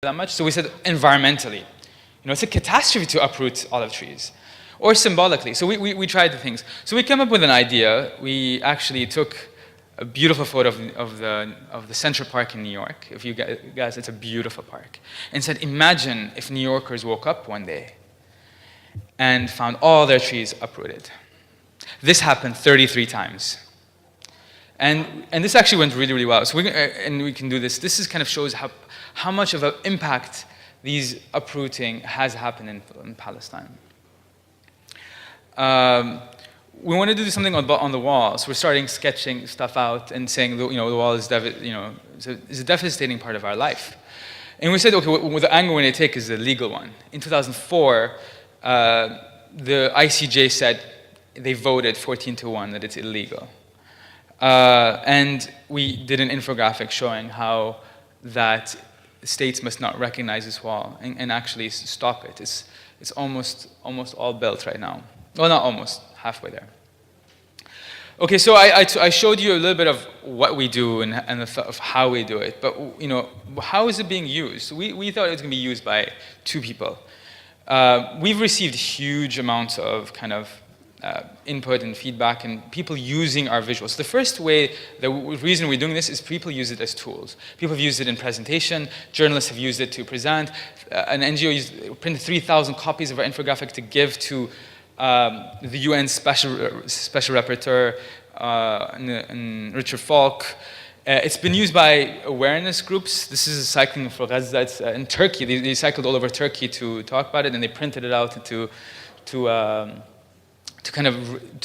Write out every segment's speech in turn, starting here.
that much. So we said environmentally. It's a catastrophe to uproot olive trees. Or symbolically. So we tried the things. So we came up with an idea. We actually took a beautiful photo of the Central Park in New York. If you guys, it's a beautiful park. And said, imagine if New Yorkers woke up one day and found all their trees uprooted. This happened 33 times. And this actually went really, really well. So we can do this. This kind of shows how much of an impact these uprooting has happened in Palestine. We wanted to do something on the wall, so we're starting sketching stuff out and saying, the wall is a devastating part of our life. And we said, okay, the angle we're going to take is the legal one. In 2004, the ICJ said they voted 14-1 that it's illegal. And we did an infographic showing how that states must not recognize this wall and actually stop it. It's almost all built right now. Well, not almost, halfway there. Okay, so I showed you a little bit of what we do and of how we do it, but how is it being used? We thought it was going to be used by two people. We've received huge amounts of kind of input and feedback and people using our visuals. The first way, the reason we're doing this is people use it as tools. People have used it in presentation, journalists have used it to present, an NGO printed 3,000 copies of our infographic to give to the UN special rapporteur, Richard Falk. It's been used by awareness groups. This is Cycling for Gaza. It's in Turkey. They cycled all over Turkey to talk about it, and they printed it out to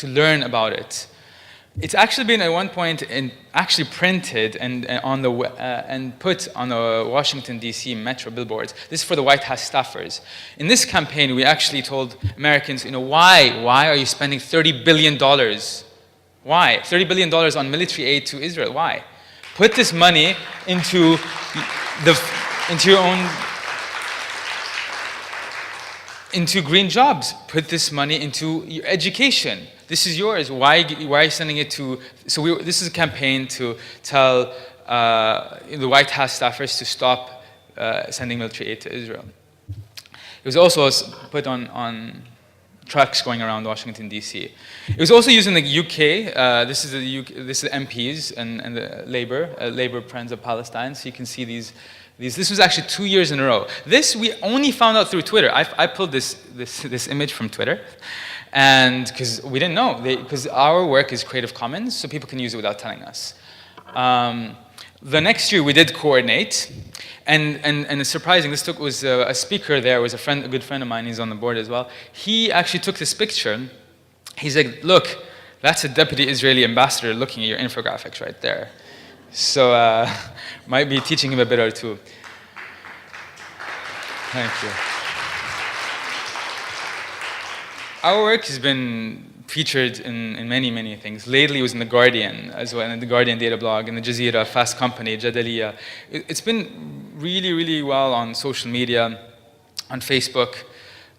learn about it. It's actually been at one point actually printed and put on the Washington D.C. metro billboards. This is for the White House staffers. In this campaign, we actually told Americans, why are you spending $30 billion? Why? $30 billion on military aid to Israel. Why? Put this money into your own, into green jobs. Put this money into your education. This is yours. Why are you sending it to? So this is a campaign to tell the White House staffers to stop sending military aid to Israel. It was also put on trucks going around Washington D.C. It was also used in the UK. This is the MPs and the Labour Friends of Palestine. So you can see these. This was actually 2 years in a row. This we only found out through Twitter. I pulled this image from Twitter. And because we didn't know, because our work is Creative Commons, so people can use it without telling us. The next year we did coordinate, and it's surprising. This was a speaker there, was a good friend of mine. He's on the board as well. He actually took this picture. He's like, look, that's a deputy Israeli ambassador looking at your infographics right there. So might be teaching him a bit or two. Thank you. Our work has been featured in many, many things. Lately it was in The Guardian as well, in the Guardian data blog, in the Jazeera, Fast Company, Jadaliya. It's been really, really well on social media, on Facebook.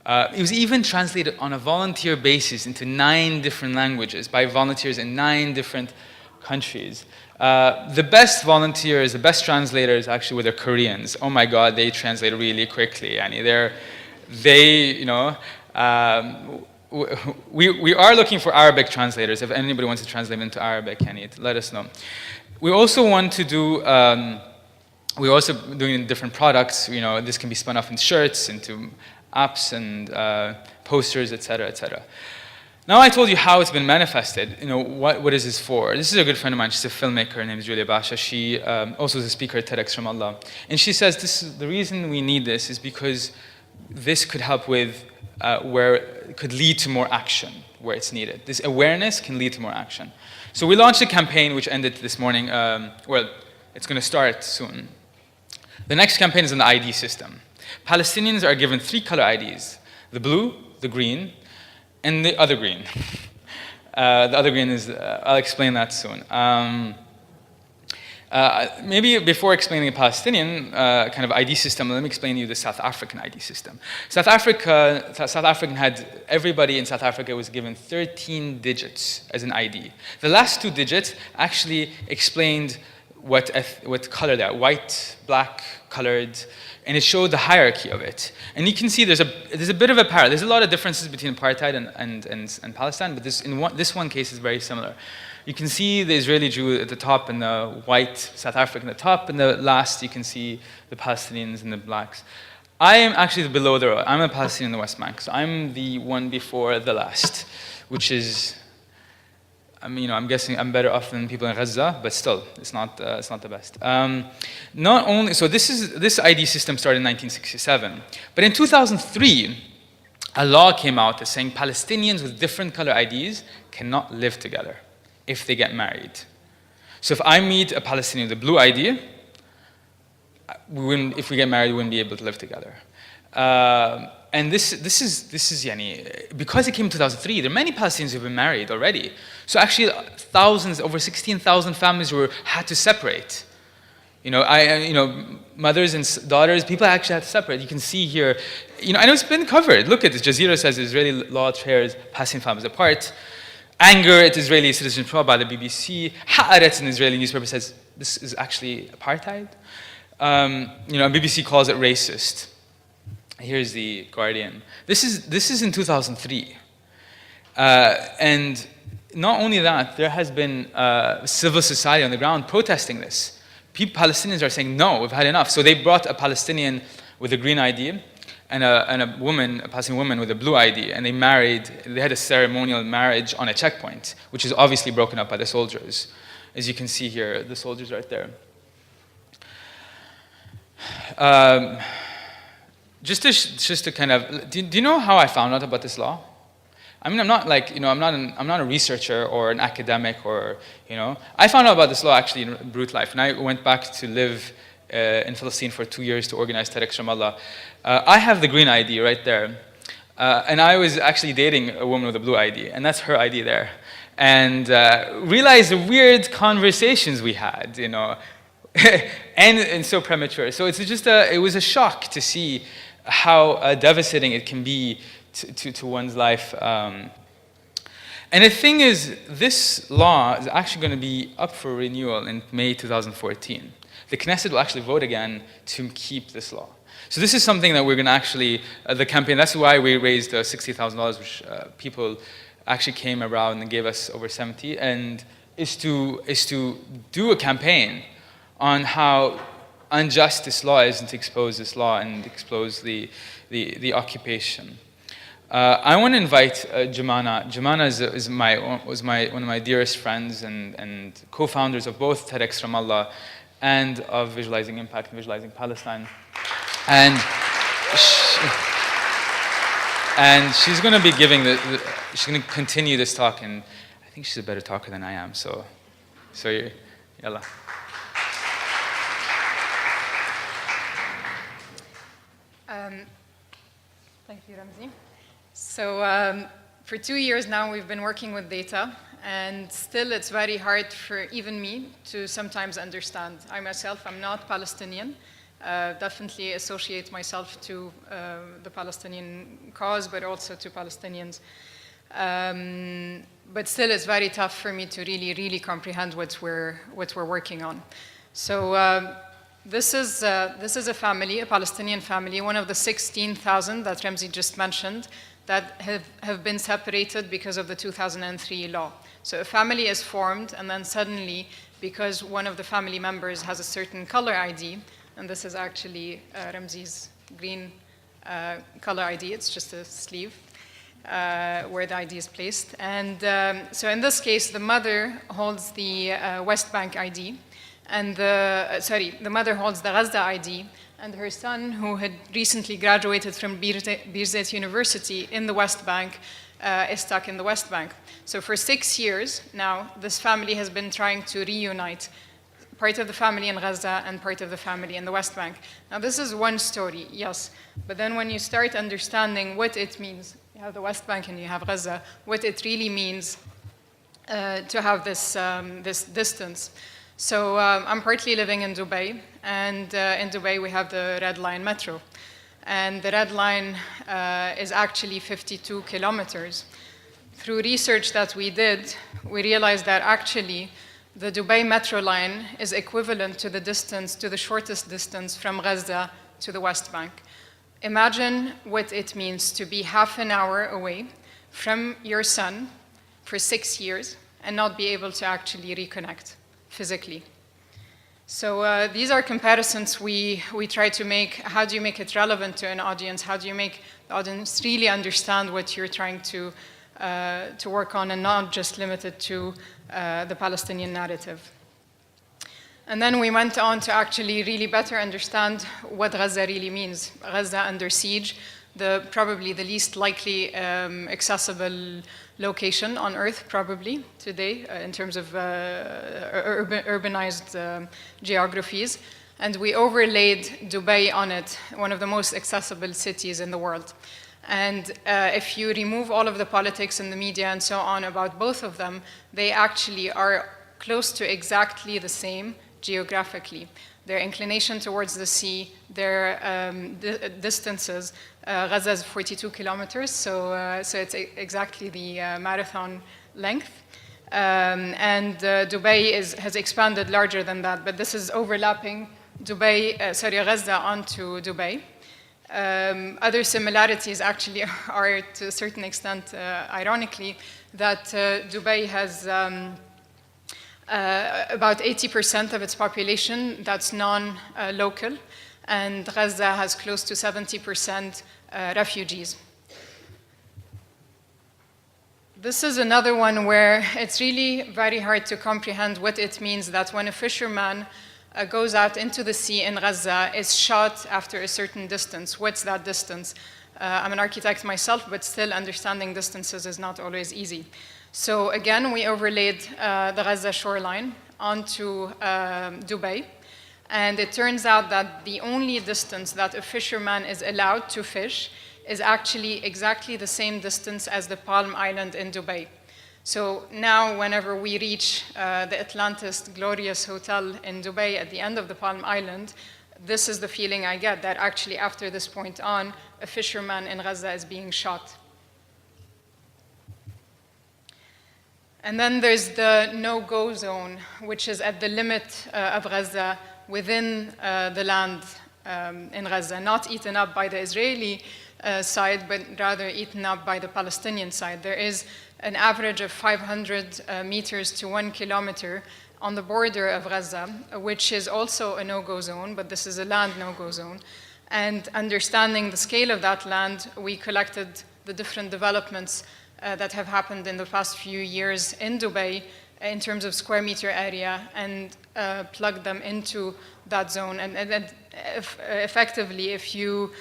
It was even translated on a volunteer basis into 9 different languages by volunteers in 9 different countries. The best volunteers, the best translators actually were the Koreans. Oh my God, they translate really quickly. I mean, we are looking for Arabic translators. If anybody wants to translate into Arabic, let us know. We also want to do, we're also doing different products. This can be spun off in shirts, into apps and posters, etc., etc. Now I told you how it's been manifested. What is this for? This is a good friend of mine. She's a filmmaker. Her name is Julia Basha. She also is a speaker at TEDxRamallah. And she says the reason we need this is because this could help with where it could lead to more action where it's needed. This awareness can lead to more action. So we launched a campaign which ended this morning. Well, it's going to start soon. The next campaign is on the ID system. Palestinians are given 3 color IDs: the blue, the green, and the other green. The other green is, I'll explain that soon. Maybe before explaining the Palestinian kind of ID system, let me explain to you the South African ID system. South African had, everybody in South Africa was given 13 digits as an ID. The last 2 digits actually explained what color they are, white, black, colored. and it showed the hierarchy of it. And you can see there's a bit of a parallel. There's a lot of differences between apartheid and Palestine, but this one case is very similar. You can see the Israeli Jew at the top and the white South African at the top, and the last you can see the Palestinians and the blacks. I am actually below the row. I'm a Palestinian in the West Bank, so I'm the one before the last, which is, I'm guessing I'm better off than people in Gaza, but still, it's not the best. Not only, so this ID system started in 1967, but in 2003, a law came out that's saying Palestinians with different color IDs cannot live together if they get married. So if I meet a Palestinian with a blue ID, if we get married, we wouldn't be able to live together. And this is yani, because it came in 2003, there are many Palestinians who have been married already. So actually thousands, over 16,000 families had to separate. Mothers and daughters, people actually had to separate. You can see here, and it's been covered. Look at this. Jazeera says Israeli law tears Palestinian families apart. Anger at Israeli citizen trial by the BBC. Ha'aretz, an Israeli newspaper, says this is actually apartheid. BBC calls it racist. Here's the Guardian. This is in 2003. And not only that, there has been civil society on the ground protesting this. Palestinians are saying, no, we've had enough. So they brought a Palestinian with a green ID and a Palestinian woman with a blue ID, and they had a ceremonial marriage on a checkpoint, which is obviously broken up by the soldiers. As you can see here, the soldiers right there. Just to kind of, do you know how I found out about this law? I'm not I'm not a researcher or an academic I found out about this law actually in brute life, and I went back to live in Palestine for 2 years to organize TEDxRamallah. I have the green ID right there, and I was actually dating a woman with a blue ID, and that's her ID there, and realized the weird conversations we had, and so premature. So it was a shock to see how devastating it can be to one's life. And the thing is, this law is actually going to be up for renewal in May 2014. The Knesset will actually vote again to keep this law. So this is something that we're going to actually, the campaign, that's why we raised $60,000, which people actually came around and gave us over 70, and is to do a campaign on how unjust this law is, and to expose this law and expose the occupation. I want to invite Joumana. Joumana was one of my dearest friends and co-founders of both TEDxRamallah and of Visualizing Impact and Visualizing Palestine. And she's going to be she's going to continue this talk, and I think she's a better talker than I am. So yalla. Thank you, Ramzi. So for 2 years now, we've been working with data, and still it's very hard for even me to sometimes understand. I myself am not Palestinian, definitely associate myself to the Palestinian cause, but also to Palestinians. But still it's very tough for me to really comprehend what we're working on. So this is a family, a Palestinian family, one of the 16,000 that Ramzi just mentioned, that have been separated because of the 2003 law. So a family is formed, and then suddenly, because one of the family members has a certain color ID, and this is actually Ramzi's green color ID, it's just a sleeve where the ID is placed. And so in this case, the mother holds the West Bank ID, and the mother holds the Gaza ID, and her son, who had recently graduated from Birzeit University in the West Bank, is stuck in the West Bank. So for 6 years now, this family has been trying to reunite part of the family in Gaza and part of the family in the West Bank. Now this is one story, yes, but then when you start understanding what it means, you have the West Bank and you have Gaza, what it really means to have this distance. So I'm partly living in Dubai, and in Dubai we have the Red Line metro. And the Red Line is actually 52 kilometers. Through research that we did, we realized that actually the Dubai metro line is equivalent to the shortest distance from Gaza to the West Bank. Imagine what it means to be half an hour away from your son for 6 years and not be able to actually reconnect physically. So these are comparisons we try to make. How do you make it relevant to an audience? How do you make the audience really understand what you're trying to work on and not just limited to the Palestinian narrative? And then we went on to actually really better understand what Gaza really means. Gaza under siege, probably the least likely accessible location on Earth, probably, today, in terms of urbanized geographies. And we overlaid Dubai on it, one of the most accessible cities in the world. And if you remove all of the politics and the media and so on about both of them, they actually are close to exactly the same geographically. Their inclination towards the sea, their distances. Gaza is 42 kilometers, so it's exactly the marathon length. And Dubai has expanded larger than that, but this is overlapping Gaza onto Dubai. Other similarities actually are, to a certain extent, ironically, that Dubai has about 80% of its population that's non-local, and Gaza has close to 70% refugees. This is another one where it's really very hard to comprehend what it means that when a fisherman goes out into the sea in Gaza, is shot after a certain distance. What's that distance? I'm an architect myself, but still understanding distances is not always easy. So again, we overlaid the Gaza shoreline onto Dubai. And it turns out that the only distance that a fisherman is allowed to fish is actually exactly the same distance as the Palm Island in Dubai. So now whenever we reach the Atlantis glorious hotel in Dubai at the end of the Palm Island, this is the feeling I get, that actually after this point on, a fisherman in Gaza is being shot. And then there's the no-go zone, which is at the limit of Gaza, within the land in Gaza, not eaten up by the Israeli side, but rather eaten up by the Palestinian side. There is an average of 500 meters to 1 kilometer on the border of Gaza, which is also a no-go zone, but this is a land no-go zone. And understanding the scale of that land, we collected the different developments that have happened in the past few years in Dubai in terms of square meter area and plug them into that zone. And effectively, if you